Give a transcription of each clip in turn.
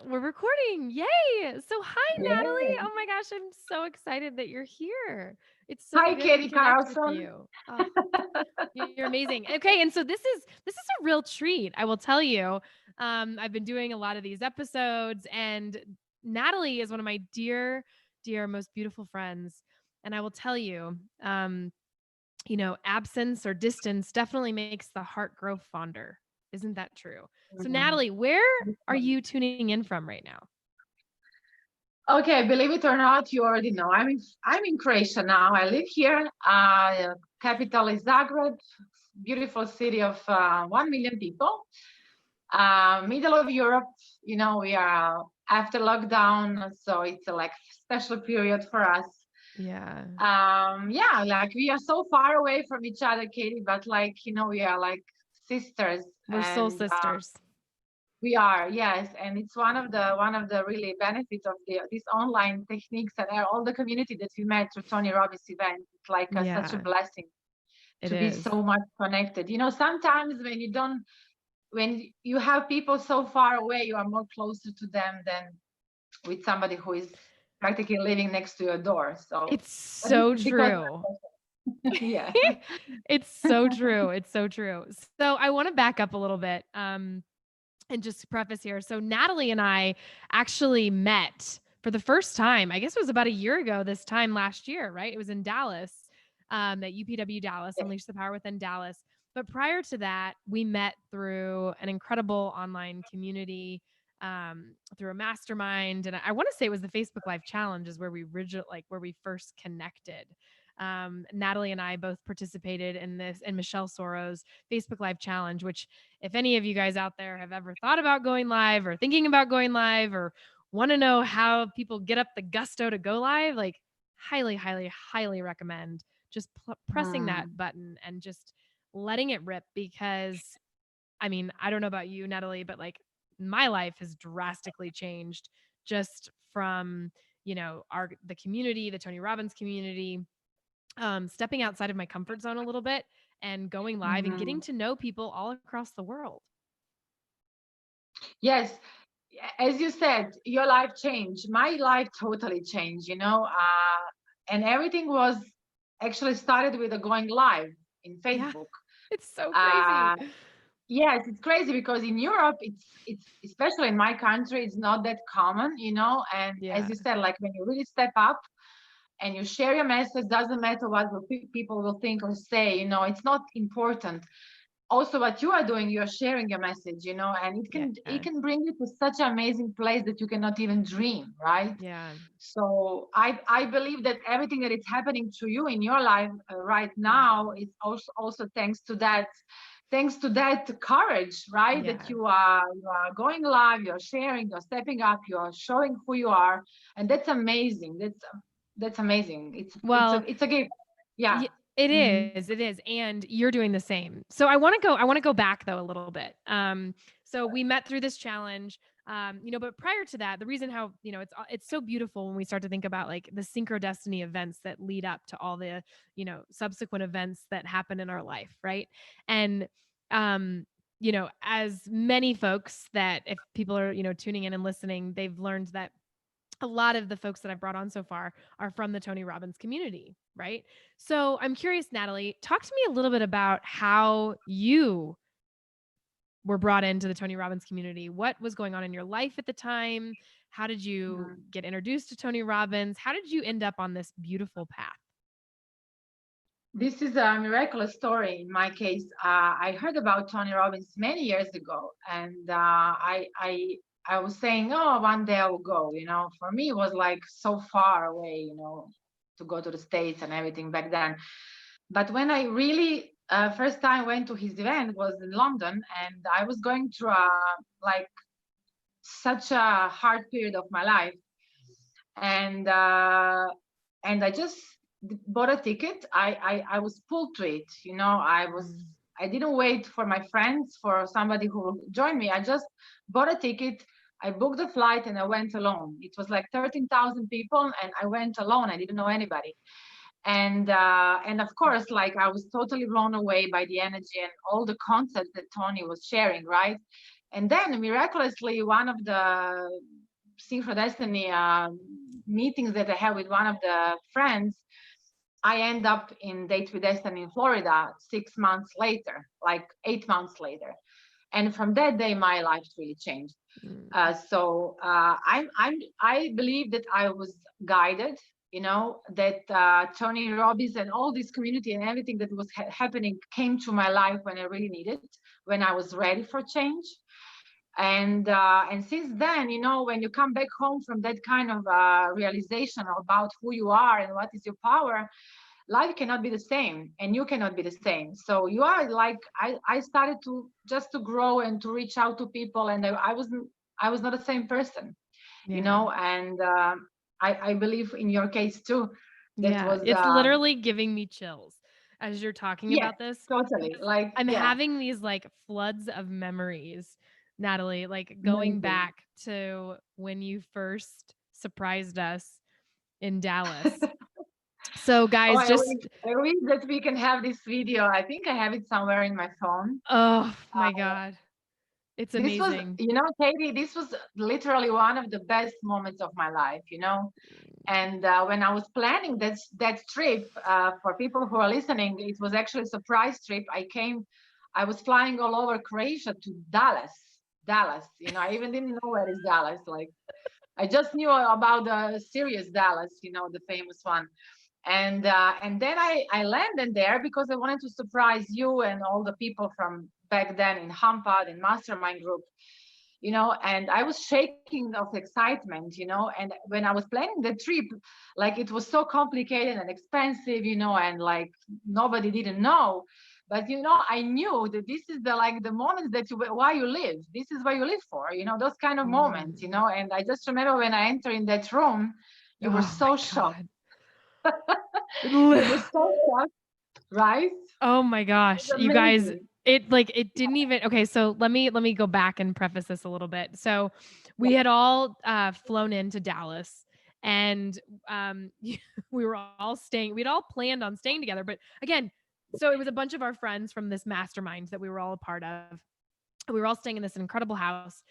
we're recording. Yay. So hi, Natalie. Yeah. Oh my gosh, I'm so excited that you're here. It's so Hi, good to Katie connect with Carlson. you. Oh, you're amazing. Okay, and so this is a real treat. I will tell you. I've been doing a lot of these episodes, and Natalie is one of my dear, dear, most beautiful friends. And I will tell you, absence or distance definitely makes the heart grow fonder. Isn't that true? So, Mhm. Natalie, where are you tuning in from right now? Okay, believe it or not, you already know. I'm in Croatia now. I live here. Capital is Zagreb, beautiful city of 1 million people. Middle of Europe. We are after lockdown, so it's a like special period for us. Yeah. Yeah, like we are so far away from each other, Katie, but like we are like sisters, We're soul and sisters. we are, yes, and it's one of the really benefits of these online techniques and all the community that we met through Tony Robbins event. It's like such a Yeah, blessing it to be is. so much connected. Sometimes when you have people so far away, you are more closer to them than with somebody who is practically living next to your door. So, It's but this so is because, true. yeah. It's so true. It's so true. So I want to back up a little bit. And just preface here. So Natalie and I actually met for the first time. I guess it was about a year ago this time last year, right? It was in Dallas, at UPW Dallas, Unleash the Power Within Dallas. But prior to that, we met through an incredible online community, through a mastermind. And I want to say it was the Facebook Live Challenge is where where we first connected. Natalie and I both participated in Michelle Soro's Facebook Live Challenge, which if any of you guys out there have ever thought about going live or thinking about going live or want to know how people get up the gusto to go live, like highly, highly, highly recommend just pressing that Mm. button and just letting it rip because I mean, I don't know about you, Natalie, but like my life has drastically changed just from, the community, the Tony Robbins community, stepping outside of my comfort zone a little bit and going live and getting Mhm. to know people all across the world. Yes, as you said, your life changed. My life totally changed, and everything was actually started with a going live in Yeah, Facebook. it's so crazy. Uh, yes, it's crazy because in Europe, it's especially in my country, it's not that common, And as Yeah, you said, like when you really step up and you share your message, doesn't matter what people will think or say, it's not important. Also what you are doing, you're sharing your message, and it yeah, can it can bring you to such an amazing place that you cannot even dream, right? yeah, So I believe that everything that is happening to you in your life right now is also thanks to that courage, right? That yeah. you are going live, you're sharing, you're stepping up, you're showing who you are, and that's amazing. That's amazing. Well, It's a gift. Yeah. it Mhm. is, it is, and you're doing the same. So I want to go back though a little bit. So we met through this challenge, but prior to that, the reason how it's so beautiful when we start to think about like the synchrodestiny events that lead up to all the subsequent events that happen in our life, right? And as many folks that if people are tuning in and listening, they've learned that a lot of the folks that I've brought on so far are from the Tony Robbins community, right? So I'm curious, Natalie, talk to me a little bit about how you were brought into the Tony Robbins community. What was going on in your life at the time? How did you Mhm. get introduced to Tony Robbins? How did you end up on this beautiful path? This is a miraculous story in my case. I heard about Tony Robbins many years ago, and I was saying, oh, one day I will go. For me, it was like so far away, to go to the States and everything back then. But when I really first time went to his event was in London, and I was going through like such a hard period of my life, and I just bought a ticket. I was pulled to it. Mm. I didn't wait for my friends, for somebody who will join me. I just bought a ticket. I booked the flight and I went alone. It was like 13,000 people, and I went alone. I didn't know anybody. And of course, like I was totally blown away by the energy and all the concepts that Tony was sharing, right? And then miraculously, one of the Synchro Destiny meetings that I have with one of the friends, I end up in Date with Destiny in Florida 6 months later, like 8 months later. And from that day, my life really changed. I believe that I was guided, that Tony Robbins and all this community and everything that was happening came to my life when I really needed, when I was ready for change. And since then, when you come back home from that kind of realization about who you are and what is your power, life cannot be the same, and you cannot be the same. So you are like, I started to grow and to reach out to people, and I was not the same person, and I believe in your case too, that was it's literally giving me chills as you're talking yes, about this. totally, like, I'm yeah, having these like floods of memories, Natalie, like going amazing. back to when you first surprised us in Dallas. So Oh, guys, I wish that we can have this video. I think I have it somewhere in my phone. oh my uh, God, it's this was, amazing. Katie, this was literally one of the best moments of my life, and when I was planning that trip, for people who are listening, it was actually a surprise trip. I was flying all over Croatia to Dallas. I even didn't know where is Dallas. Like, I just knew about the serious Dallas, the famous one. And then I landed there because I wanted to surprise you and all the people from back then in Hampad and Mastermind Group, and I was shaking of excitement, and when I was planning the trip, like, it was so complicated and expensive, and like nobody didn't know. But I knew that this is the moments that why you live. This is what you live for, those kind of moments, and I just remember when I entered in that room, you were Oh my so shocked. You were God. so shocked, right? Oh my It gosh, was you guys, amazing. it didn't even. Okay, so let me go back and preface this a little bit. So we had all flown into Dallas, and we were all staying. We'd all planned on staying together, but again, so it was a bunch of our friends from this mastermind that we were all a part of. We were all staying in this incredible house,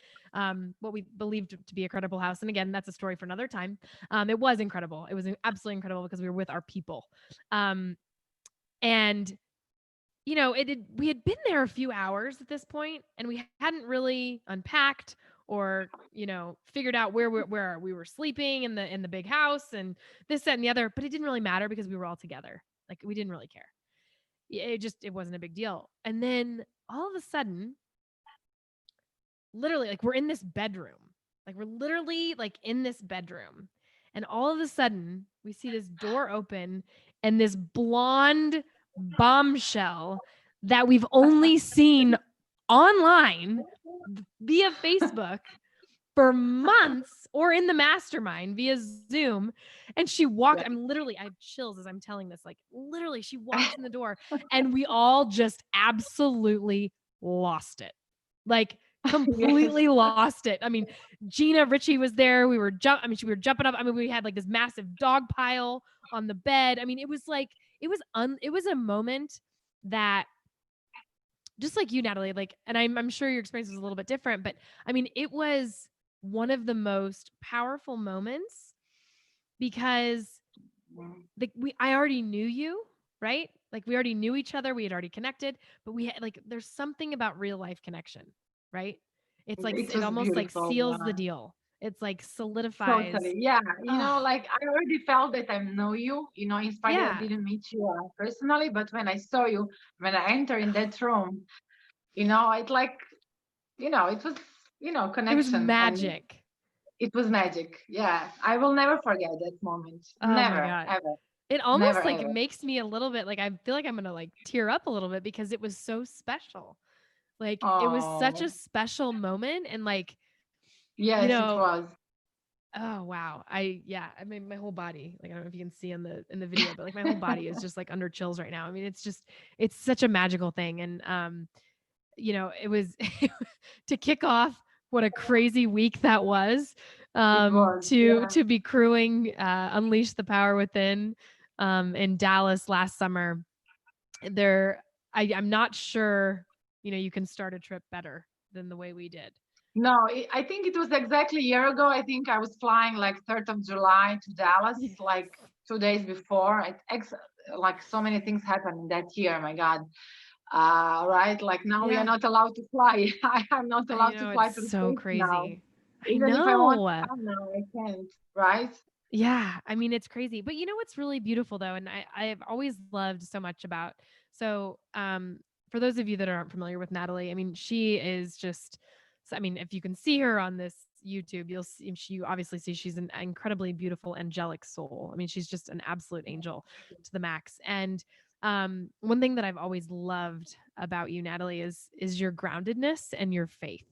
what we believed to be a credible house. And again, that's a story for another time. It was incredible. It was absolutely incredible because we were with our people. And we had been there a few hours at this point, and we hadn't really unpacked or, figured out where we were sleeping in the big house and this, that, and the other, but it didn't really matter because we were all together. Like, we didn't really care. It wasn't a big deal. And then all of a sudden, literally, like, we're in this bedroom. Like, we're literally like in this bedroom. And all of a sudden, we see this door open and this blonde bombshell that we've only seen online via Facebook for months or in the mastermind via Zoom. And she walked, I have chills as I'm telling this. Like, literally, she walks in the door and we all just absolutely lost it. Like, Yes. completely lost it. I mean, Gina Ritchie was there. We were jumping up. I mean, we had like this massive dog pile on the bed. I mean, it was like, it was a moment that, just like you, Natalie, like, and I'm sure your experience was a little bit different, but I mean, it was one of the most powerful moments because I already knew you, right? Like, we already knew each other. We had already connected, but we had, like, there's something about real life connection, right? It's like, It it was almost like beautiful. seals the deal. It's like solidifies. Totally. Yeah. Oh, Like, I already felt that I know you, in spite that I yeah. didn't meet you personally, but when I saw you, when I entered in that room, it like, it was, It was connection, and magic. it was magic. Yeah. I will never forget that moment. Oh my Never, God. ever, It never, almost like ever. makes me a little bit like, I feel like I'm going to like tear up a little bit because it was so special. Like, it was such a Oh, special moment. And like, you yes, it know, was. oh wow. I mean, my whole body, like, I don't know if you can see in the video, but like my whole body is just like under chills right now. I mean, it's such a magical thing. And it was to kick off what a crazy week that was, It was. Yeah. to be crewing Unleash the Power Within in Dallas last summer. I'm not sure, you can start a trip better than the way we did. No, I think it was exactly a year ago. I think I was flying like 3rd of July to Dallas, Yes. like 2 days before. Like so many things happened in that year. My God. Right. Like now we are Yeah. not allowed to fly. I am not I allowed to know, fly it's to the so States now. crazy. I Even if I want know. to come now, I can't. Right. Yeah, I mean, it's crazy. But you know what's really beautiful though, and I've always loved so much about so for those of you that aren't familiar with Natalie, I mean, she is just I mean, if you can see her on this YouTube, you'll see she obviously see she's an incredibly beautiful angelic soul. I mean, she's just an absolute angel to the max. And one thing that I've always loved about you, Natalie, is your groundedness and your faith.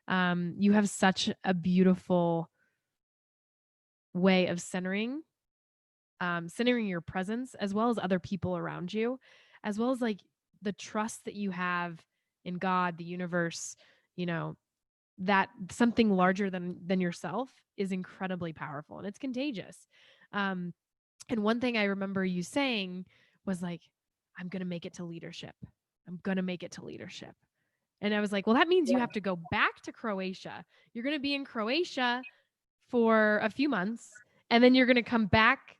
You have such a beautiful way of centering your presence as well as other people around you, as well as like the trust that you have in God, the universe, you know, that something larger than yourself is incredibly powerful and it's contagious. Um, and one thing I remember you saying was like, I'm going to make it to leadership. I'm going to make it to leadership. And I was like, well, that means you Yeah. have to go back to Croatia. You're going to be in Croatia for a few months and then you're going to come back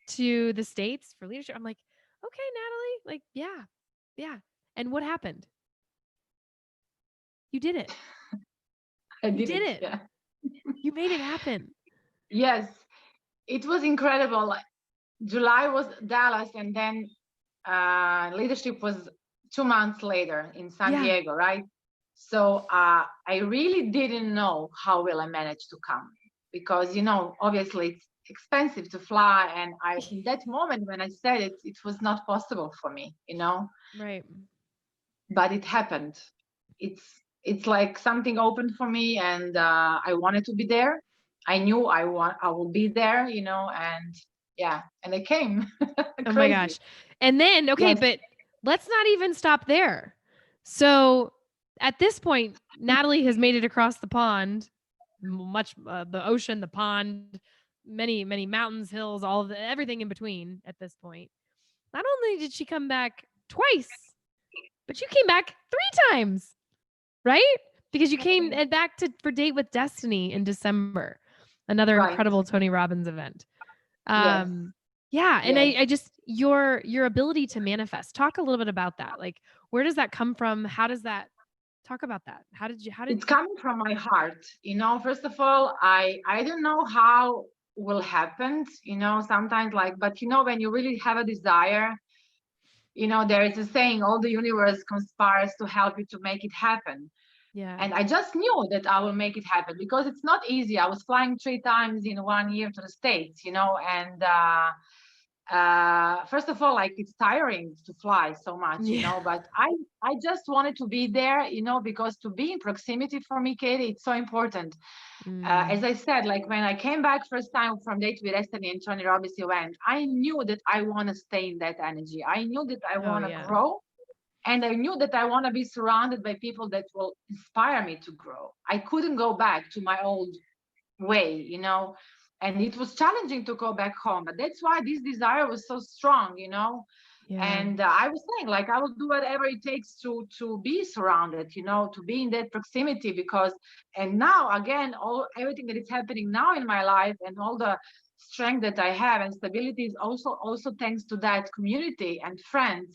to the States for leadership. I'm like, okay, Natalie, like, yeah, yeah. And what happened? You did it. I You did did it. it. Yeah. You made it happen. Yes. It was incredible. Like, July was Dallas, and then leadership was 2 months later in San Yeah. Diego, right? So I really didn't know how will I manage to come because obviously it's expensive to fly, and I in that moment when I said it, it was not possible for me. Right. But it happened. It's like something opened for me, and I wanted to be there. I knew I will be there, and yeah, and I came. Oh my Crazy. gosh. And then, okay, Yes. but let's not even stop there. So at this point, Natalie has made it across the pond, much the ocean, the pond, many, many mountains, hills, all of everything in between at this point. Not only did she come back twice, but you came back 3 times, right? Because you came back to for Date with Destiny in December, another Right. incredible Tony Robbins event. Yes. Um, yeah, and Yes. I just your ability to manifest. Talk a little bit about that. Like, where does that come from? How does that talk about that? How did It's coming from my heart. First of all, I don't know how will happen, sometimes like, but when you really have a desire, there is a saying, all the universe conspires to help you to make it happen. yeah. And I just knew that I will make it happen because it's not easy. I was flying 3 times in 1 year to the States, and first of all, like it's tiring to fly so much, Yeah. but I just wanted to be there, because to be in proximity for me, Katie, it's so important. As Mm. I said, like when I came back first time from Date with Destiny and Tony Robbins event, I knew that I want to stay in that energy. I knew that I Oh want to yeah. grow, and I knew that I want to be surrounded by people that will inspire me to grow. I couldn't go back to my old way, and it was challenging to go back home. But that's why this desire was so strong. Yeah. And I was saying, like, I will do whatever it takes to be surrounded, to be in that proximity. Because, and now again, all everything that is happening now in my life and all the strength that I have and stability is also thanks to that community and friends.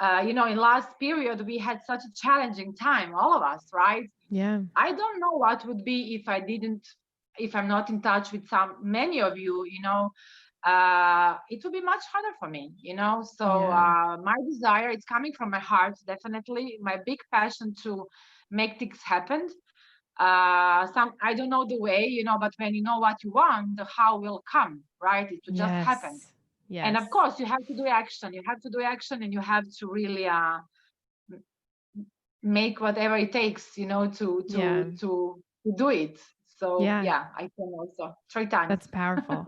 In last period we had such a challenging time, all of us, right? Yeah. I don't know what would be if I'm not in touch with many of you, it would be much harder for me. So Yeah. my desire, it's coming from my heart, definitely. My big passion to make things happen. I don't know the way, but when you know what you want, the how will come, right? It will just happen. Yes. And of Yes. course, you have to do action. You have to do action, and you have to really make whatever it takes, to Yeah. do it. So Yeah. yeah, I can also 3 times. That's powerful.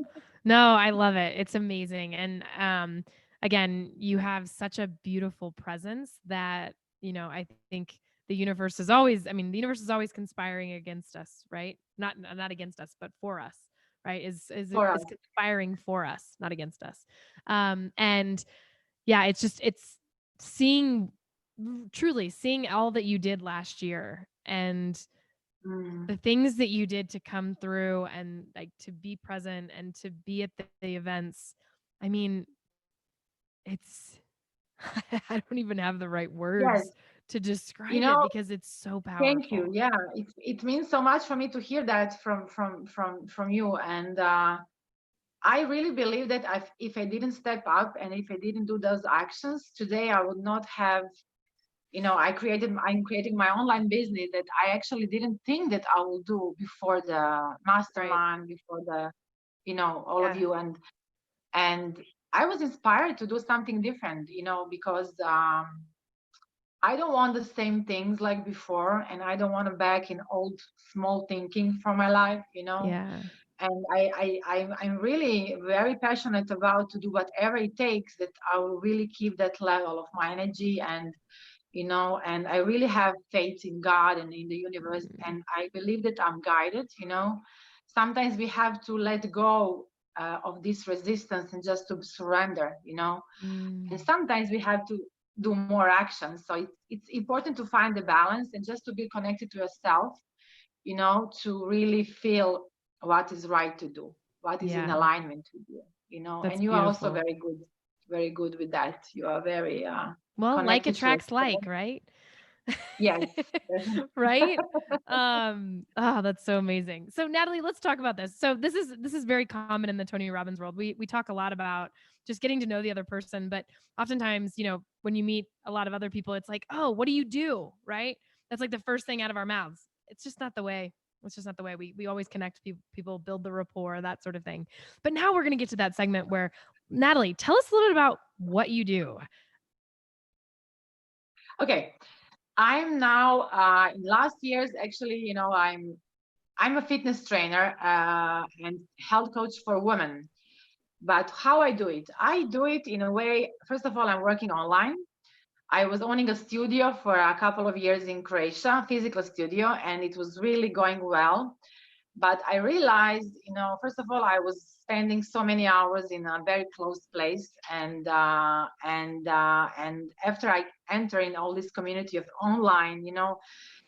No, I love it. It's amazing. And again, you have such a beautiful presence that, I think the universe is always, I mean, the universe is always conspiring against us, right? Not against us, but for us, right? For Is us. conspiring for us, not against us. And yeah, it's seeing truly seeing all that you did last year and the things that you did to come through and like to be present and to be at the events. I mean, it's I don't even have the right Yes, words to you describe it know, because it's so thank you. powerful. Yeah, it means so much for me to hear that from you. And I really believe that if I didn't step up and if I didn't do those actions today, I would not have, I'm creating my online business that I actually didn't think that I will do before the Right. mastermind, before the, all of Yeah. you. And I was inspired to do something different, because I don't want the same things like before, and I don't want to back in old small thinking for my life. Yeah. And I'm really very passionate about to do whatever it takes that I will really keep that level of my energy, and I really have faith in God and in the universe, Mm. and I believe that I'm guided. Sometimes we have to let go of this resistance and just to surrender. And Mm. sometimes we have to do more action. So it's important to find the balance and just to be connected to yourself, to really feel what is right to do, what is in Yeah. alignment with you. That's And you are also beautiful. very good with that. You are very Well, like connected to attracts yourself. like, right? Yes. Right? Oh, that's so amazing. So Natalie, let's talk about this. So this is very common in the Tony Robbins world. We talk a lot about just getting to know the other person, but oftentimes, when you meet a lot of other people, it's like, "Oh, what do you do?" Right? That's like the first thing out of our mouths. It's just not the way. It's just not the way we always connect people, build the rapport, that sort of thing. But now we're going to get to that segment where Natalie, tell us a little bit about what you do. Okay. I'm now in last years actually, I'm a fitness trainer and health coach for women. But how I do it in a way. First of all, I'm working online. I was owning a studio for a couple of years in Croatia, physical studio, and it was really going well. But I realized, first of all, I was spending so many hours in a very close place, and after I enter in all this community of online,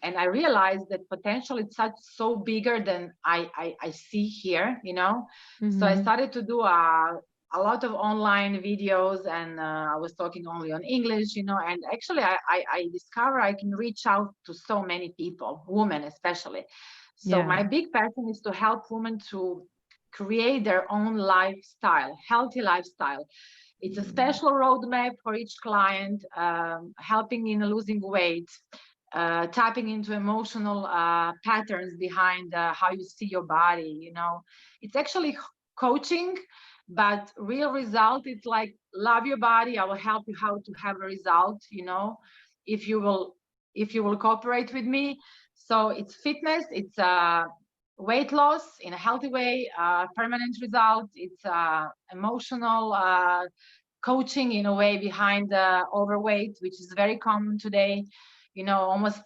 and I realized that potential is such so bigger than I see here. So I Mhm. started to do a lot of online videos, and I was talking only on English, and actually I discover I can reach out to so many people, women especially. So Yeah. my big passion is to help women to create their own lifestyle, healthy lifestyle. It's a Mm. special roadmap for each client, helping in losing weight, tapping into emotional patterns behind how you see your body. It's actually coaching, but real result, it's like love your body. I will help you how to have a result, if you will cooperate with me. So it's fitness, it's weight loss in a healthy way, permanent result. It's emotional coaching in a way behind overweight, which is very common today. Almost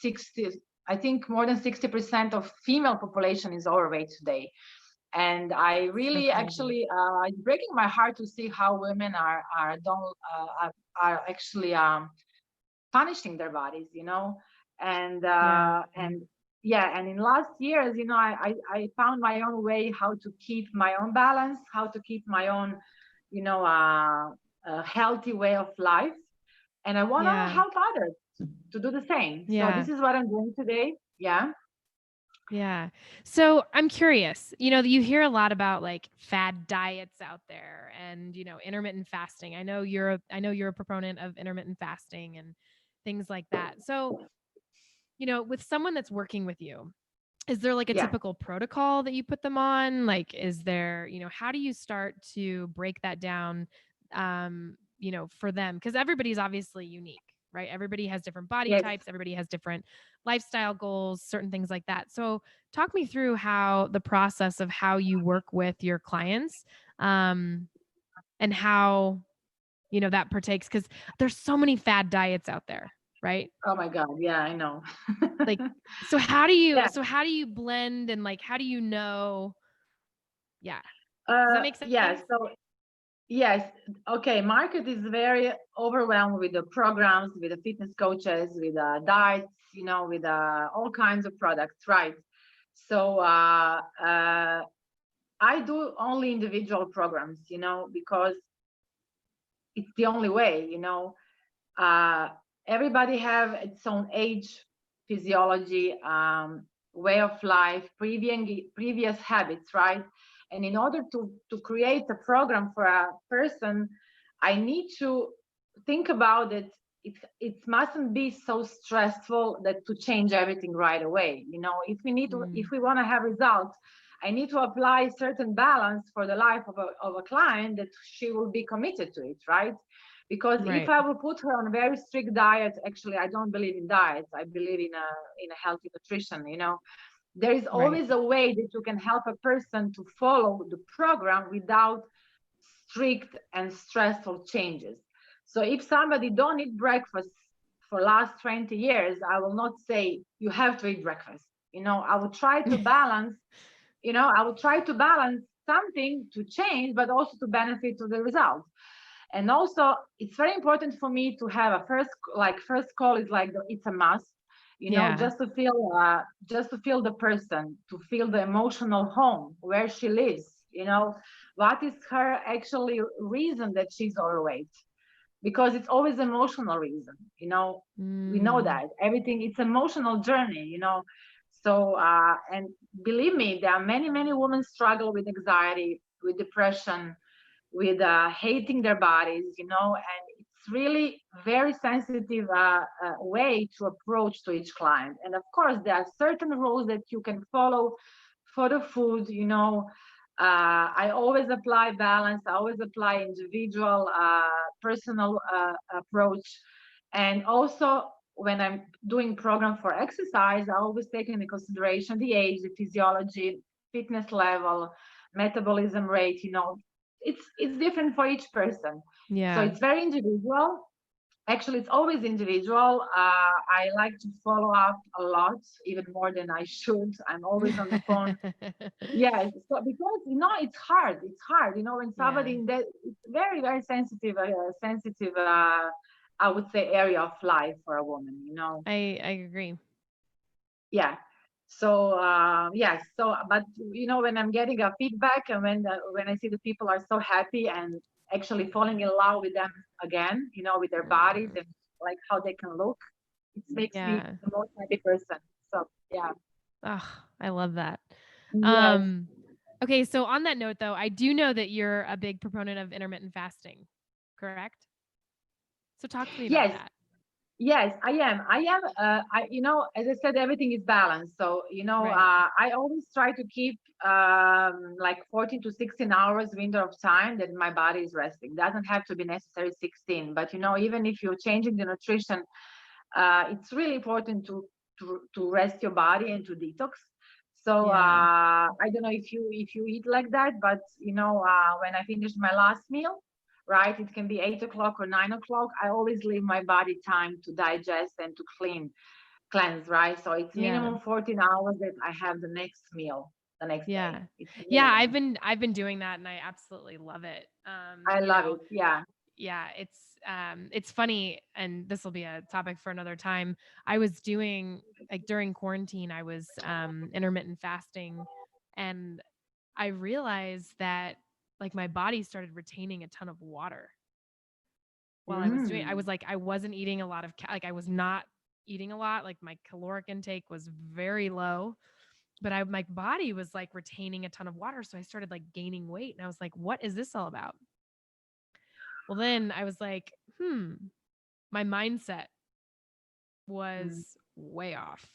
60, I think more than 60% of female population is overweight today. And I So really crazy. actually, it's breaking my heart to see how women are don't are actually punishing their bodies, and Yeah. yeah, and in last years, I found my own way how to keep my own balance, how to keep my own, healthy way of life, and I want to Yeah. help others to do the same. So this Yeah. is what I'm doing today. Yeah. Yeah. So I'm curious, you hear a lot about like fad diets out there and, intermittent fasting. I know you're a proponent of intermittent fasting and things like that. So, with someone that's working with you, is there like a Yeah. typical protocol that you put them on? Like, is there, how do you start to break that down, for them? Because everybody's obviously unique, right? Everybody has different body Yes. types, everybody has different lifestyle goals, certain things like that. So, talk me through how the process of how you work with your clients, um, and how, that partakes, because there's so many fad diets out there, right? Oh my God. Yeah, I know. Like, so how do you Yeah. so how do you blend and like how do you know? Yeah. Does that make Yeah. sense? So yes. Okay. Market is very overwhelmed with the programs, with the fitness coaches, with the diets, with all kinds of products, right? So I do only individual programs, because it's the only way, uh, everybody have its own age, physiology, way of life, previous habits, right? And in order to create a program for a person, I need to think about it. It mustn't be so stressful that to change everything right away. If we want to have results, I need to apply certain balance for the life of a client that she will be committed to it, right? Because if Right. I will put her on a very strict diet, actually I don't believe in diets, I believe in a healthy nutrition. There is Right. always a way that you can help a person to follow the program without strict and stressful changes. So if somebody don't eat breakfast for last 20 years, I will not say you have to eat breakfast. I will try to balance, something to change, but also to benefit to the results. And also it's very important for me to have a first call is like it's a must, Yeah. just to feel the person, to feel the emotional home where she lives, what is her actually reason that she's overweight, because it's always emotional reason, we know Mm. that everything it's emotional journey, so and believe me, there are many women struggle with anxiety, with depression, with hating their bodies, and it's really very sensitive way to approach to each client. And of course, there are certain rules that you can follow for the food, I always apply balance, I always apply individual, personal approach. And also, when I'm doing program for exercise, I always take into consideration the age, the physiology, fitness level, metabolism rate, it's different for each person, so Yeah. it's very individual. Actually, it's always individual. I like to follow up a lot, even more than I should. I'm always on the phone. Yes, so because it's hard, when Yeah. somebody in that, it's very sensitive, I would say, area of life for a woman. I agree. Yeah. So yes, so but when I'm getting a feedback, and when I see the people are so happy and actually falling in love with them again, with their bodies Mm. and like how they can look, it makes me Yeah. the most happy person. So yeah. Oh, I love that. Yes. Um, okay, so on that note though, I do know that you're a big proponent of intermittent fasting, correct? So talk to me about Yes. that. Yes, I am. As I said, everything is balanced. So, Right. I always try to keep like 14 to 16 hours window of time that my body is resting. Doesn't have to be necessary 16, but even if you're changing the nutrition, it's really important to rest your body and to detox. So, Yeah. I don't know if you eat like that, but when I finish my last meal, right, it can be 8 o'clock or 9 o'clock. I always leave my body time to digest and to cleanse, right? So it's Yeah. minimum 14 hours that I have the next meal the next day. Yeah. It's Yeah, minimum. I've been doing that and I absolutely love it. I love it. Yeah. Yeah, it's funny and this will be a topic for another time. I was doing like during quarantine, I was intermittent fasting and I realized that like my body started retaining a ton of water while I was doing I Mm. was like I wasn't eating a lot of like I was not eating a lot, like my caloric intake was very low, but my body was like retaining a ton of water, so I started like gaining weight and I was like, "What is this all about?" Well, then I was like, my mindset Mm. was way off.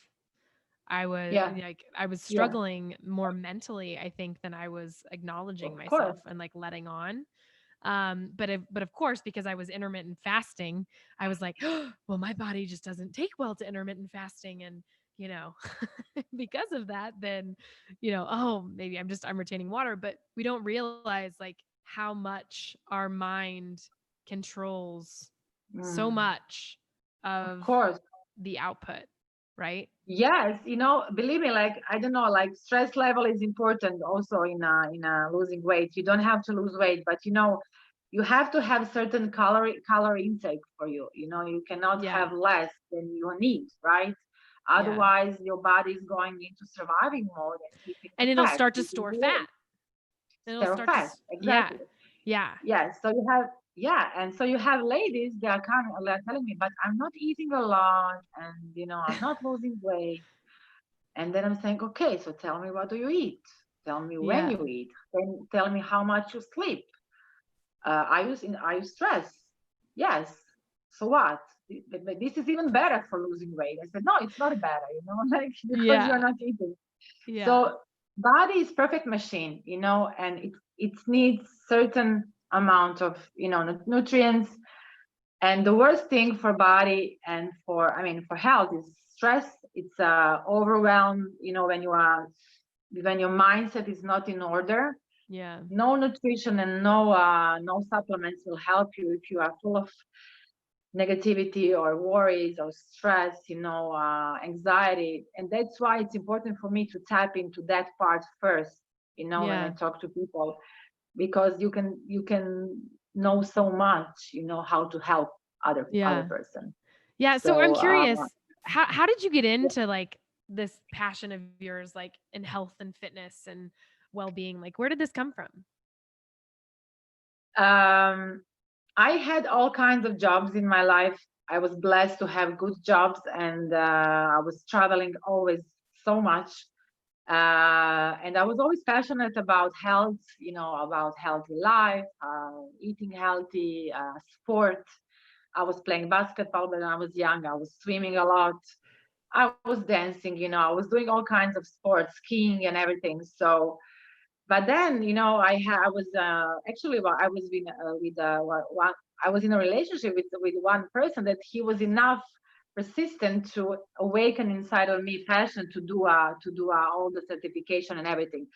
I was Yeah. like I was Yeah. struggling more mentally, I think, than I was acknowledging Of course. myself and like letting on. But of course, because I was intermittent fasting, I was like, well, my body just doesn't take well to intermittent fasting, and you know, because of that, then oh, maybe I'm retaining water, but we don't realize like how much our mind controls so Mm. much Of of course. the output, right? Yes, believe me, like I don't know, like stress level is important also in losing weight. You don't have to lose weight, but you have to have certain calorie intake for you. You cannot Yeah. have less than you need, right? Yeah. Otherwise, your body is going into surviving mode and keeping the And it'll fat, start to keeping store the fat. weight, It'll zero start to, fat. yeah. Exactly. Yeah. Yes. So you have, yeah. And so you have ladies, they're telling me, but I'm not eating a lot and, I'm not losing weight. And then I'm saying, okay, so tell me, what do you eat? Tell me when Yeah. you eat. Then tell me how much you sleep. Are you stressed? Yes. So what? But this is even better for losing weight. I said, no, it's not better, like because you're Yeah. not eating. Yeah. So body is perfect machine, and it needs certain amount of nutrients. And the worst thing for body and for health is stress. It's overwhelm. When your mindset is not in order, Yeah. no nutrition and no supplements will help you if you are full of negativity or worries or stress, anxiety. And that's why it's important for me to tap into that part first, when I Yeah. talk to people, because you can know so much, how to help other Yeah. person. Yeah. So I'm So curious, how did you get into like this passion of yours, like in health and fitness and well-being? Like, where did this come from? um, I had all kinds of jobs in my life. I was blessed to have good jobs, and I was traveling always so much. And I was always passionate about health, about healthy life, eating healthy, sport. I was playing basketball when I was young. I was swimming a lot. I was dancing, I was doing all kinds of sports, skiing and everything. So, but then, I was actually, well, I was with one, I was in a relationship with one person that he was enough persistent to awaken inside of me passion to do all the certification and everything.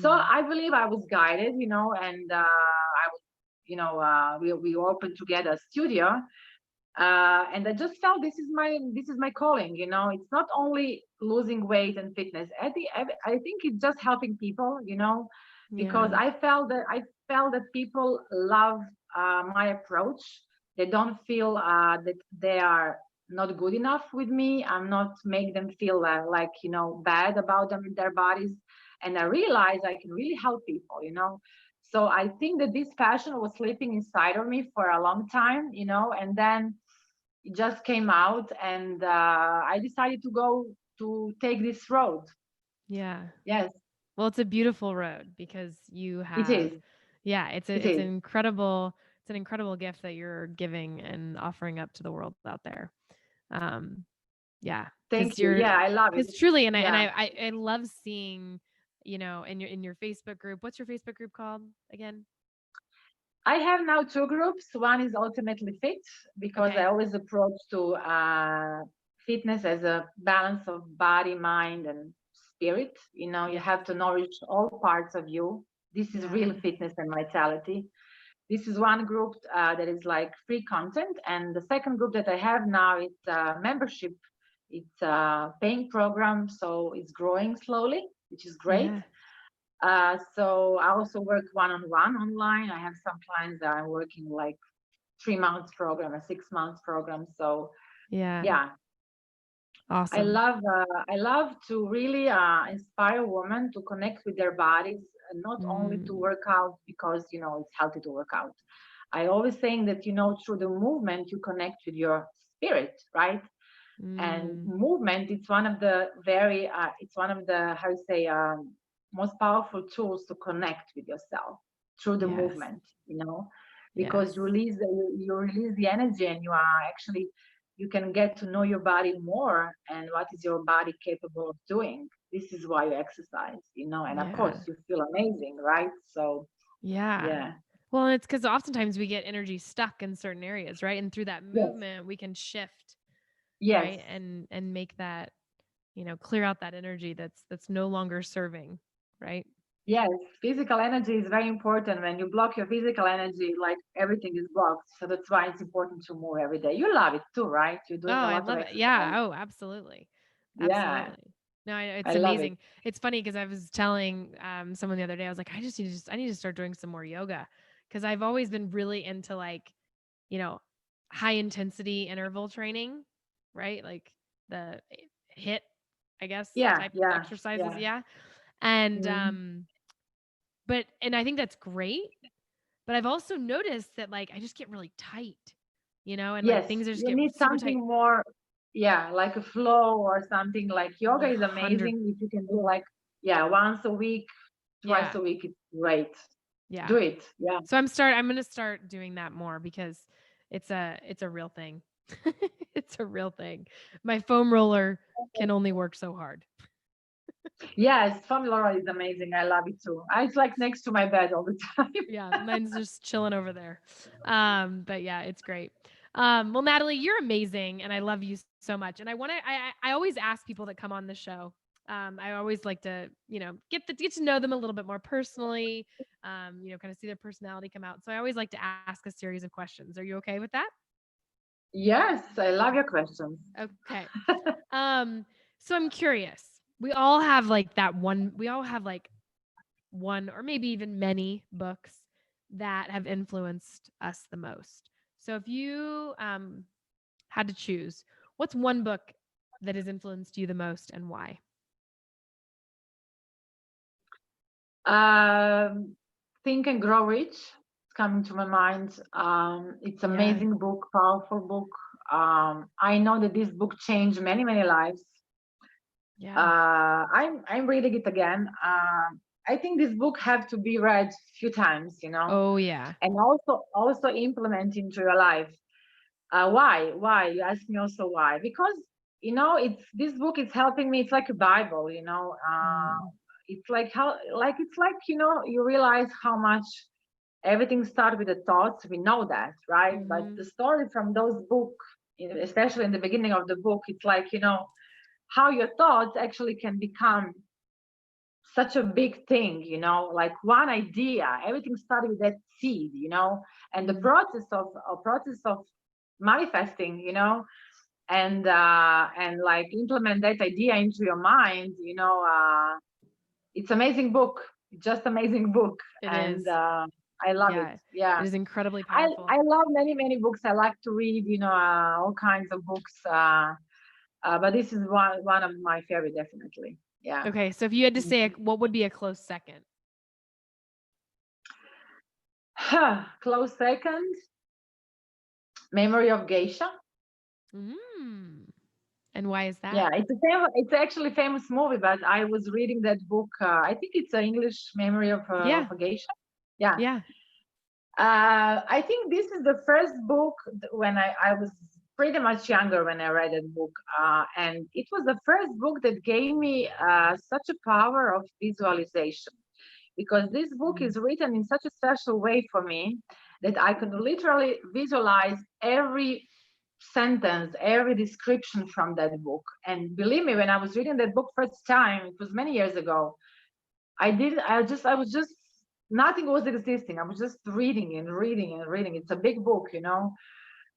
So Mm. I believe I was guided, and I was, we opened together a studio, and I just felt this is my calling. It's not only losing weight and fitness. I think it's just helping people. Because Yeah. I felt that people love my approach. They don't feel that they are not good enough with me. I'm not make them feel like bad about them their bodies. And I realize I can really help people. So I think that this passion was sleeping inside of me for a long time. And then it just came out, and I decided to take this road. Yeah. Yes, Well, it's a beautiful road because you it have, is. yeah, It it's is. an incredible gift that you're giving and offering up to the world out there. Um, yeah, Thank because you. you're, Yeah, I love it. because truly, and Yeah. I love seeing, in your Facebook group. What's your Facebook group called again? I have now two groups. One is Ultimately Fit, because I Okay. always approach to fitness as a balance of body, mind, and spirit. You Yeah. have to nourish all parts of you. This is real Yeah. fitness and vitality. This is one group that is like free content, and the second group that I have now is membership. It's a paying program, so it's growing slowly, which is great. Yeah. So I also work one-on-one online. I have some clients that I'm working like 3 months program, a 6 months program. So Yeah. yeah, Awesome. I love to really inspire women to connect with their bodies, and not only to Mm. work out because it's healthy to work out. I always saying that through the movement you connect with your spirit, right? And Mm. movement, it's one of the, how you say, most powerful tools to connect with yourself, through the Yes. movement. Because Yes. you release the energy, and you can get to know your body more, and what is your body capable of doing. This is why you exercise, and of course Yeah. you feel amazing, right? So Yeah. yeah. Well, it's because oftentimes we get energy stuck in certain areas, right? And through that Yes. movement, we can shift, Yes. right? And make that, clear out that energy that's no longer serving, right? Yes, physical energy is very important. When you block your physical energy, like everything is blocked. So that's why it's important to move every day. You love it too, right? You're Oh, doing a I lot of love it. exercise. Yeah. Oh, absolutely. Yeah, Absolutely. No, I it's love it. amazing. It's funny because I was telling someone the other day, I was like, I need to start doing some more yoga because I've always been really into like, you know, high intensity interval training, right? Like the hit, I guess, Yeah, type of yeah, exercises. yeah. Yeah. And, Mm. and I think that's great. But I've also noticed that like I just get really tight, and like Yes, things just you get need super tight. something more, yeah, like a flow or something. Like yoga is 100. amazing if you can do like, yeah, once a week, twice Yeah. a week, it's great. Yeah. Do it. Yeah. So I'm going to start doing that more because it's a real thing. It's a real thing. My foam roller can only work so hard. Yes, foam roller is amazing. I love it too. It's like next to my bed all the time. Yeah, mine's just chilling over there. But yeah, it's great. Well, Natalie, you're amazing, and I love you so much. And I want to, I always ask people that come on the show. I always like to, get to know them a little bit more personally. Kind of see their personality come out. So I always like to ask a series of questions. Are you okay with that? Yes, I love your questions. Okay. Um, so I'm curious. We all have like that one. We all have like one or maybe even many books that have influenced us the most. So if you had to choose, what's one book that has influenced you the most and why? Um, Think and Grow Rich. It's coming to my mind. It's Yeah. amazing book, powerful book. I know that this book changed many, many lives. Yeah. I'm reading it again. I think this book have to be read few times, Oh yeah. and also implement into your life. Why? Why? You ask me also why? Because it's this book is helping me. It's like a Bible, Mm. it's like how like it's like you realize how much everything starts with the thoughts. We know that, right? But Mm-hmm. the story from those book, especially in the beginning of the book, it's like how your thoughts actually can become such a big thing, like one idea. Everything started with that seed, and the Mm. process of manifesting, and like implement that idea into your mind, it's amazing book, just amazing book. It And is. I love it. Yeah. Yeah. It is incredibly I, powerful. I love many, many books. I like to read, all kinds of books. But this is one of my favorite, definitely. Yeah. Okay, so if you had to say what would be a close second? Close second, Memory of Geisha. Mm. And why is Yeah, that? it's actually a famous movie, but I was reading that book. I think it's an English Memory of Yeah. a Geisha. Yeah. Yeah. I think this is the first book when I was pretty much younger when I read that book. And it was the first book that gave me such a power of visualization, because this book Mm. is written in such a special way for me that I could literally visualize every sentence, every description from that book. And believe me, when I was reading that book first time, it was many years ago, I was just, nothing was existing. I was just reading and reading and reading. It's a big book,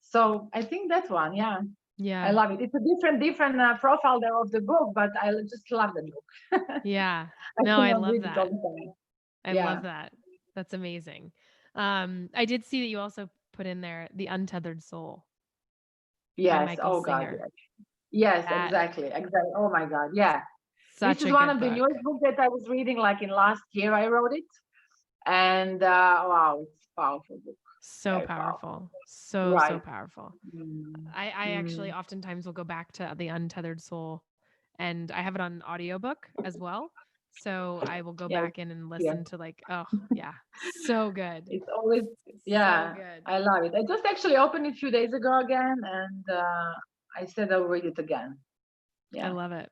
So I think that one, yeah, I Yeah. love it. It's a different profile there of the book, but I just love the book. Yeah. I No, I cannot love read it all that. the time. I Yeah. love that. That's amazing. I did see that you also put in there The Untethered Soul by Yes. Michael Oh God. Singer. Yes. Yes. That Exactly. Exactly. Oh my God. Yeah. This such is a one good of the book. newest books that I was reading. Like in last year, I wrote it, and wow, it's a powerful book. So Very powerful. powerful. So, so Right. powerful. Mm. I actually Mm. oftentimes will go back to The Untethered Soul, and I have it on audiobook as well. So I will go Yes. back in and Yes. listen to like, oh yeah, so good. It's always, So yeah, good. I love it. I just actually opened it a few days ago again, and I said I'll read it again. I Yeah. love it.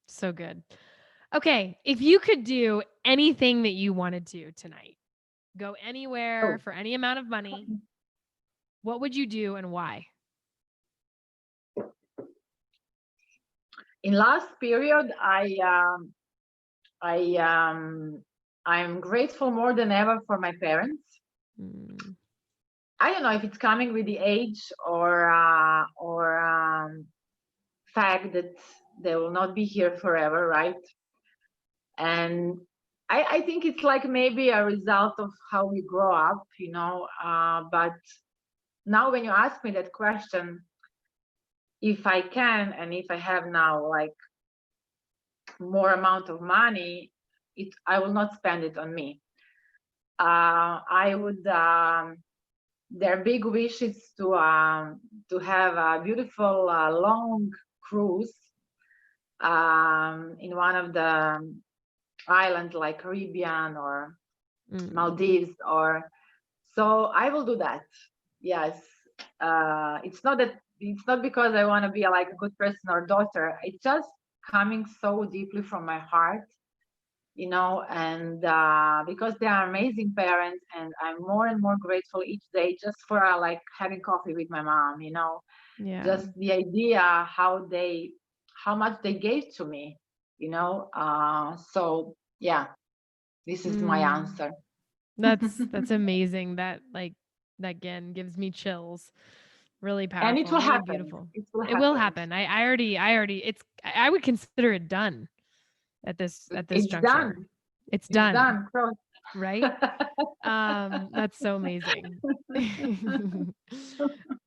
So good. Okay, if you could do anything that you wanted to tonight, go anywhere Oh, for any amount of money, what would you do and why? in last period, I I'm grateful more than ever for my parents. Mm, I don't know if it's coming with the age or fact that they will not be here forever, right? And I think it's like maybe a result of how we grow up, But now when you ask me that question, if I can, and if I have now like more amount of money, I will not spend it on me. I would. Their big wish is to have a beautiful long cruise in one of the islands like Caribbean or Mm. Maldives, or so I will do that. Yes, it's not because I want to be like a good person or daughter. It's just coming so deeply from my heart, and because they are amazing parents, and I'm more and more grateful each day just for like having coffee with my mom. Yeah. Just the idea how much they gave to me. So yeah, this is my Mm. answer. That's amazing. That like that again gives me chills. Really And it powerful, will really happen. beautiful. It will It will happen. happen. I already I would consider it done at this It's juncture. done. It's It's done, done. Cross. right? That's so amazing.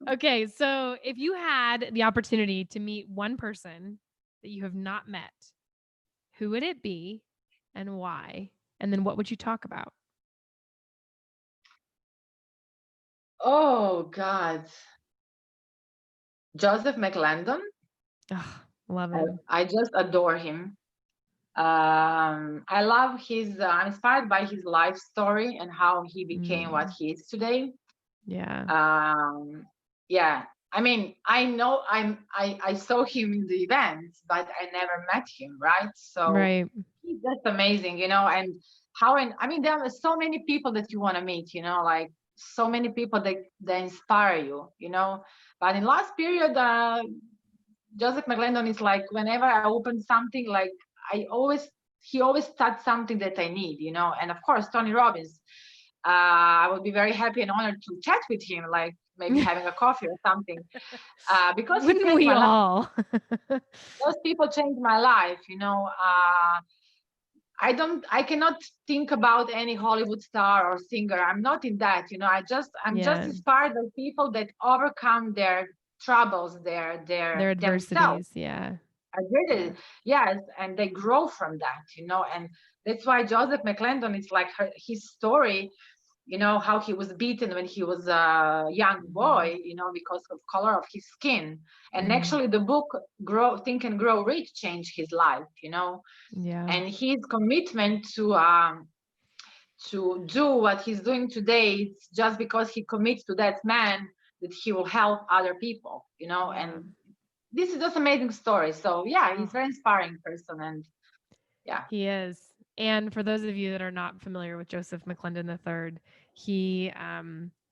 Okay, so if you had the opportunity to meet one person that you have not met, who would it be and why? And then what would you talk about? Oh God, Joseph McClendon. Ugh, love I, him. I just adore him. I love I'm inspired by his life story and how he became what Mm, he is today. yeah. Um, yeah, I mean, I saw him in the events, but I never met him, right? So Right. he's just amazing, and I mean, there are so many people that you want to meet, like so many people that inspire you, But in last period, Joseph McClendon is like whenever I open something, like I always he always starts something that I need, And of course, Tony Robbins. I would be very happy and honored to chat with him, like maybe having a coffee or something, because he Wouldn't changed we my life. all? Those people changed my life, I cannot think about any Hollywood star or singer. I'm not in that, I'm just Yeah. inspired by people that overcome their troubles, Their themselves. adversities. Yeah. I did Yeah. it, yes, and they grow from that, and that's why Joseph McClendon is like his story, how he was beaten when he was a young Mhm. boy, because of color of his skin. And Mhm. actually the book Think and Grow Rich changed his life, Yeah. and his commitment to do what he's doing today, it's just because he commits to that man that he will help other people, Yeah. and this is just amazing story. So yeah, he's Oh, a very inspiring person, and yeah. he is. And for those of you that are not familiar with Joseph McClendon III,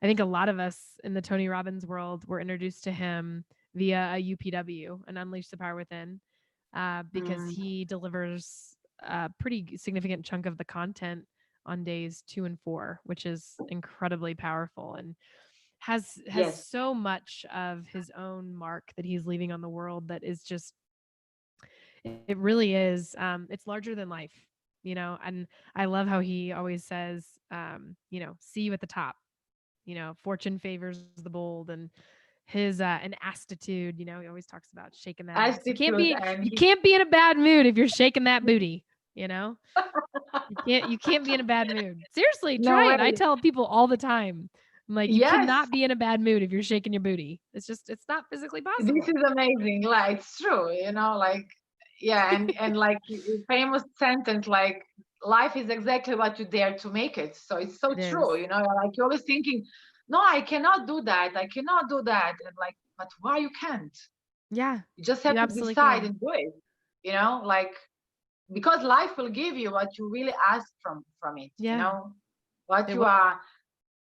I think a lot of us in the Tony Robbins world were introduced to him via a UPW, an Unleash the Power Within, because Mm, he delivers a pretty significant chunk of the content on days 2 and 4, which is incredibly powerful and has yes, so much of his own mark that he's leaving on the world that is just it really is. It's larger than life, and I love how he always says, see you at the top, fortune favors the bold, and his an astitude, he always talks about shaking that ass. You can't attitude, be and you he can't be in a bad mood if you're shaking that booty, you know? You can't be in a bad mood. Seriously, no try way. it. I tell people all the time. I'm like, you Yes, cannot be in a bad mood if you're shaking your booty. It's not physically this possible. is amazing. Like it's true, like yeah, and like famous sentence like life is exactly what you dare to make it. So it's so It is. true, like you're always thinking, no, I cannot do that. I cannot do that. And like, but why you can't? Yeah. You just have You to absolutely decide can. and do it, like because life will give you what you really ask from it, Yeah. what It you will. are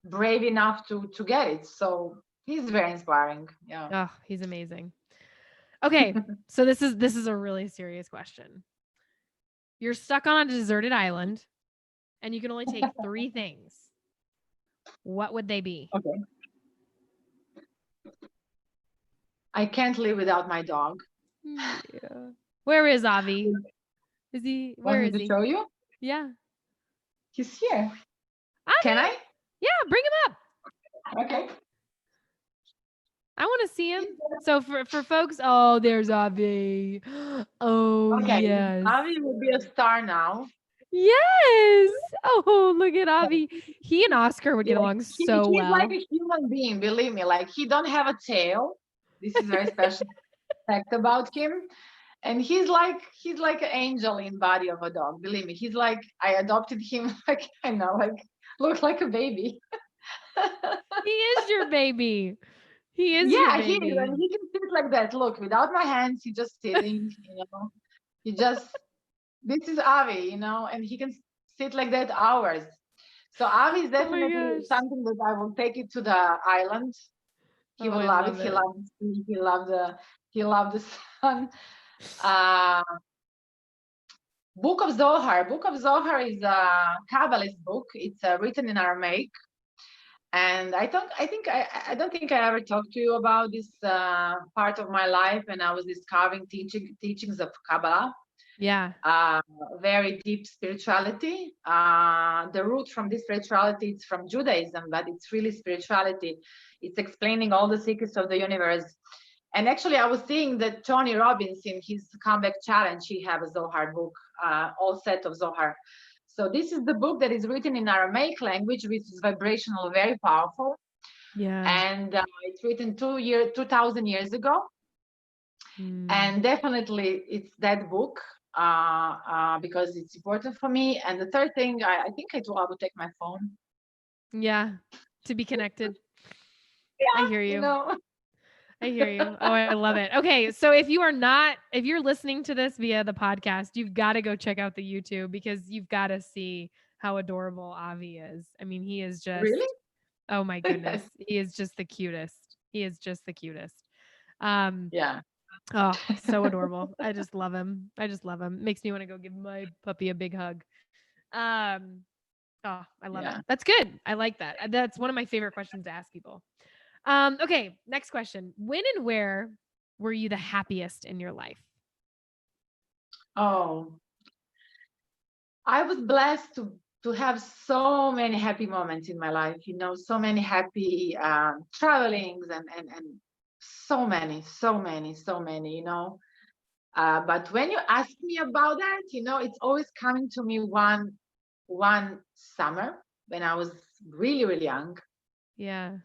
brave enough to get it. So he's very inspiring. Yeah. Oh, he's amazing. Okay. So this is a really serious question. You're stuck on a deserted island and you can only take 3 things. What would they be? Okay. I can't live without my dog. Yeah. Where is Avi? Want Where me is to he? show you? Yeah. He's here. Can Avi! I? Yeah, bring him up. Okay. I want to see him. So for folks, oh, there's Avi. Oh, Okay, yes. Avi will be a star now. Yes. Oh, look at Avi. He and Oscar would get Yeah, along so he's like well. a human being, believe me. Like he don't have a tail. This is very special fact about him. And he's like an angel in body of a dog. Believe me, he's like I adopted him like I know, like looks like a baby. He is your baby. He is your Yeah, he is, baby. and he can sit like that. Look, without my hands, he's just sitting. He just this is Avi, and he can sit like that hours. So Avi is Oh my definitely gosh. something that I will take it to the island. He Oh, will I love it. love He it. loves the sea. He loved the sun. Uh, Book of Zohar. Book of Zohar is a Kabbalist book. It's written in Aramaic, and I don't think I ever talked to you about this part of my life when I was discovering teachings of Kabbalah. Yeah. Uh, Very deep spirituality. The root from this spirituality is from Judaism, but it's really spirituality. It's explaining all the secrets of the universe. And actually, I was seeing that Tony Robbins in his comeback challenge, he have a Zohar book, all set of Zohar. So this is the book that is written in Aramaic language, which is vibrational, very powerful, Yeah. and it's written 2,000 years ago. Mm. And definitely, it's that book because it's important for me. And the third thing, I think I will take my phone. Yeah. To be connected. I Yeah, hear you you. know. I hear you. Oh, I love it. Okay. So if you're listening to this via the podcast, you've got to go check out the YouTube because you've got to see how adorable Avi is. I mean, he is Really? just, oh my goodness. He is just the cutest. He is just the cutest. Um, Yeah. oh, so adorable. I just love him. I just love him. Makes me want to go give my puppy a big hug. Um, oh, I love it. Yeah. That's good. I like that. That's one of my favorite questions to ask people. Okay, next question. When and where were you the happiest in your life? Oh, I was blessed to have so many happy moments in my life. So many happy travelings and so many, so many. But when you ask me about that, it's always coming to me one summer when I was really, really young. Yeah.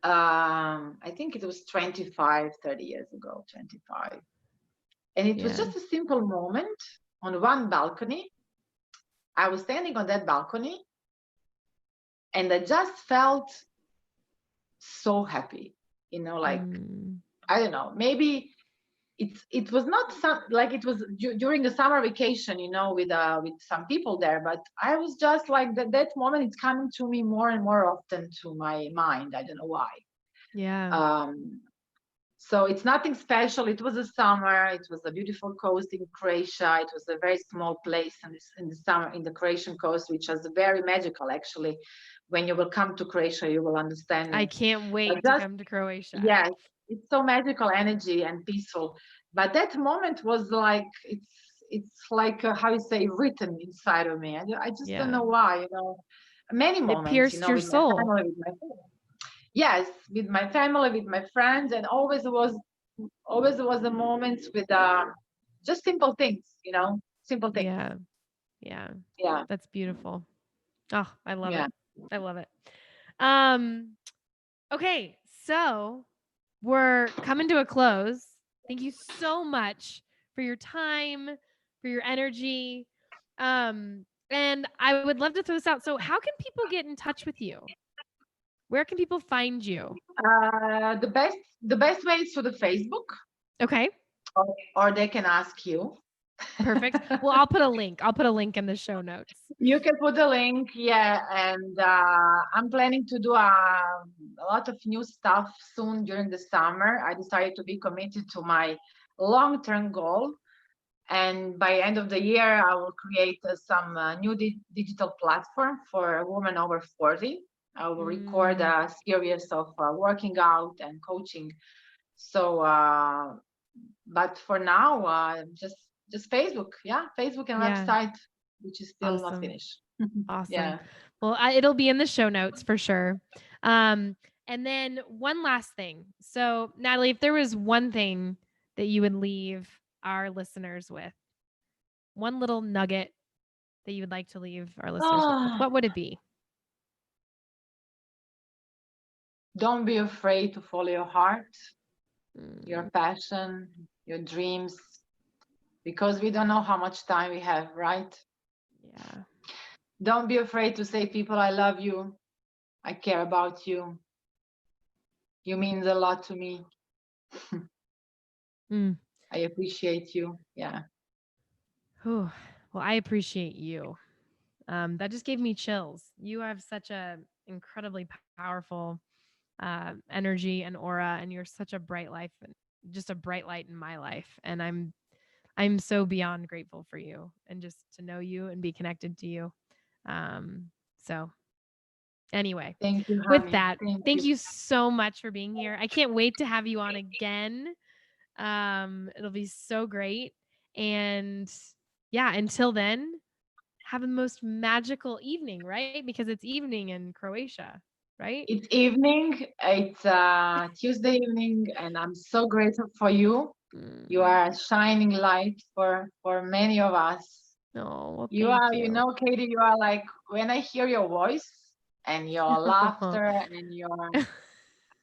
I think it was 25, 30 years ago, 25. And it was Yeah. just a simple moment on one balcony. I was standing on that balcony and I just felt so happy, like, Mm, I don't know, maybe it was not like it was during the summer vacation, with some people there, but I was just like that moment. It's coming to me more and more often to my mind. I don't know why. yeah. Um, so it's nothing special. It was a summer. It was a beautiful coast in Croatia. It was a very small place in the summer in the Croatian coast, which was very magical. Actually, when you will come to Croatia, you will understand I me. can't But wait to just come to Croatia. yes, it's so magical energy and peaceful. But that moment was like it's like how you say written inside of me. I just don't Yeah. know why. Many It moments. pierced your With my soul. family, with my yes, with my family, with my friends, and always was the moments with just simple things. Simple things. Yeah. Yeah. Yeah, That's beautiful. Oh, I love yeah. it. I love it. Um, okay, so we're coming to a close. Thank you so much for your time, for your energy. And I would love to throw this out. So, how can people get in touch with you? Where can people find you? The best way is through the Facebook, Okay, or they can ask you. perfect. Well, I'll put a link. I'll put a link in the show notes. You can put the link, yeah, and I'm planning to do a lot of new stuff soon during the summer. I decided to be committed to my long-term goal, and by end of the year, I will create some new digital platform for women over 40. I will record Mm, a series of working out and coaching. So, but for now, just Facebook, yeah, Facebook and yeah, website, which is still not awesome. finished. Awesome. Yeah. Well, it'll be in the show notes for sure. Um, And then one last thing. So, Natalie, if there was one thing that you would leave our listeners with, one little nugget that you would like to leave our listeners with, Oh, what would it be? don't be afraid to follow your heart, your Mm, passion, your dreams, because we don't know how much time we have, right? yeah. Don't be afraid to say, people, I love you. I care about you. You means a lot to me. Mm. I appreciate you. Yeah. Whew. Well, I appreciate you. That just gave me chills. You have such a incredibly powerful energy and aura, and you're such a bright life and just a bright light in my life. And I'm so beyond grateful for you and just to know you and be connected to you. So anyway, Thank you, with honey. that, Thank thank you. you so much for being here. I can't wait to have you on again. It'll be so great. And yeah, until then, have the most magical evening, right? Because it's evening in Croatia, right? It's evening. It's Tuesday evening, and I'm so grateful for you. You Mm. are a shining light for many of us. Oh, well, You thank are, you. Katie, you are like, when I hear your voice and your laughter and your,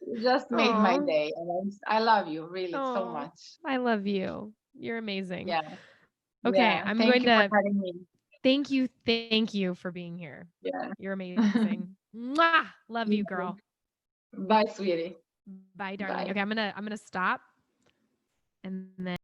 you just made my Oh, day. And I love you really so oh, much. I love you. You're amazing. Yeah. Okay, Yeah. I'm Thank going you for to having me. thank you for being here. Yeah. You're amazing. Mwah! Love you, You too. girl. Bye, sweetie. Bye, darling. Bye. Okay, I'm gonna stop and then